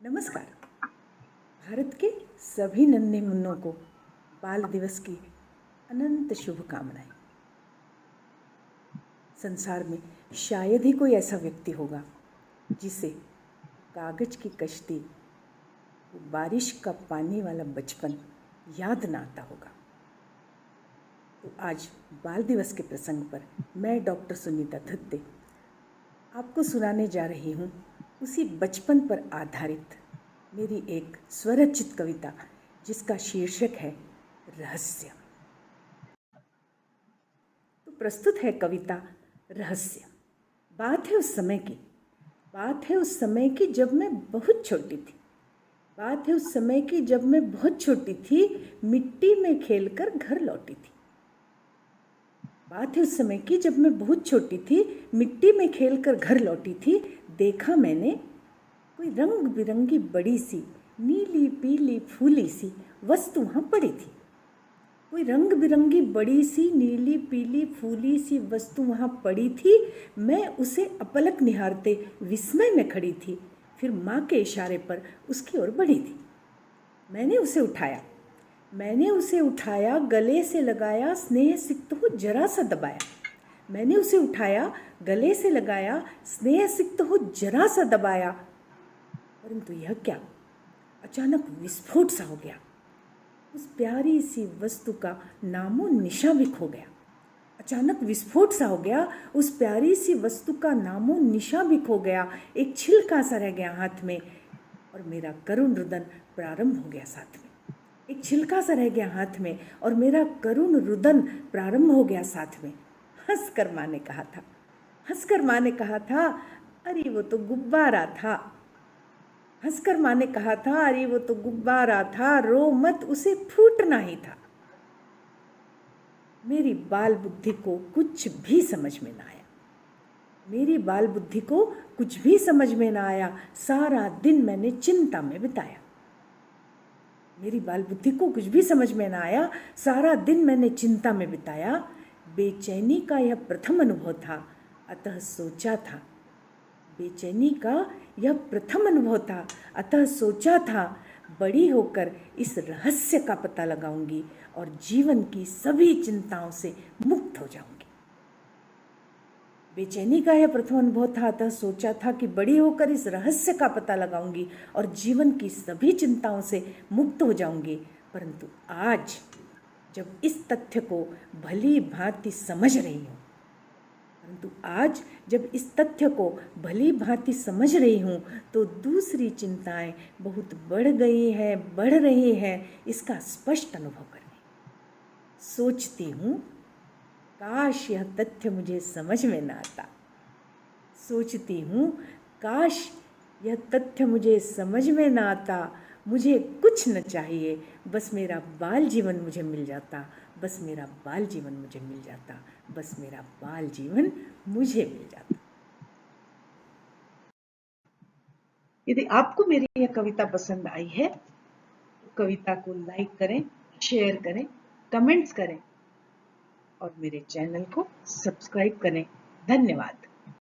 नमस्कार। भारत के सभी नन्हे मुन्नों को बाल दिवस की अनंत शुभकामनाएं। संसार में शायद ही कोई ऐसा व्यक्ति होगा जिसे कागज की कश्ती, बारिश का पानी वाला बचपन याद ना आता होगा। तो आज बाल दिवस के प्रसंग पर मैं डॉक्टर सुनीता थत्ते आपको सुनाने जा रही हूँ उसी बचपन पर आधारित मेरी एक स्वरचित कविता, जिसका शीर्षक है रहस्य। तो प्रस्तुत है कविता रहस्य। बात है उस समय की, बात है उस समय की जब मैं बहुत छोटी थी। बात है उस समय की जब मैं बहुत छोटी थी, मिट्टी में खेलकर घर लौटी थी। बात है उस समय की जब मैं बहुत छोटी थी, मिट्टी में खेलकर घर लौटी थी। देखा मैंने कोई रंग बिरंगी बड़ी सी नीली पीली फूली सी वस्तु वहाँ पड़ी थी। कोई रंग बिरंगी बड़ी सी नीली पीली फूली सी वस्तु वहाँ पड़ी थी। मैं उसे अपलक निहारते विस्मय में खड़ी थी। फिर माँ के इशारे पर उसकी ओर बढ़ी थी। मैंने उसे उठाया, गले से लगाया, स्नेह सिक्त हो जरा सा दबाया। मैंने उसे उठाया, गले से लगाया, स्नेह सिक्त हो जरा सा दबाया। परंतु यह क्या, अचानक विस्फोट सा हो गया। उस प्यारी सी वस्तु का नामो निशा भी खो गया। अचानक विस्फोट सा हो गया, उस प्यारी सी वस्तु का नामो निशा भी खो गया। एक छिलका सा रह गया हाथ में और मेरा करुण रुदन प्रारंभ हो गया साथ में। एक छिलका सा रह गया हाथ में और मेरा करुण रुदन प्रारंभ हो गया साथ में। हंसकर माँ ने कहा था, अरे वो तो गुब्बारा था। हंसकर माँ ने कहा था, अरे वो तो गुब्बारा था, रो मत, उसे फूटना ही था। मेरी बाल बुद्धि को कुछ भी समझ में ना आया। सारा दिन मैंने चिंता में बिताया। सारा दिन मैंने चिंता में बिताया। बेचैनी का यह प्रथम अनुभव था, अतः सोचा था बड़ी होकर इस रहस्य का पता लगाऊंगी और जीवन की सभी चिंताओं से मुक्त हो जाऊंगी। बेचैनी का यह प्रथम अनुभव था, अतः सोचा था कि बड़ी होकर इस रहस्य का पता लगाऊंगी और जीवन की सभी चिंताओं से मुक्त हो जाऊंगी। परंतु आज जब इस तथ्य को भली भांति समझ रही हूँ तो दूसरी चिंताएं बहुत बढ़ रही हैं, इसका स्पष्ट अनुभव कर रही। सोचती हूँ काश यह तथ्य मुझे समझ में ना आता। मुझे कुछ न चाहिए, बस मेरा बाल जीवन मुझे मिल जाता। यदि आपको मेरी यह कविता पसंद आई है तो कविता को लाइक करें, शेयर करें, कमेंट्स करें और मेरे चैनल को सब्सक्राइब करें। धन्यवाद।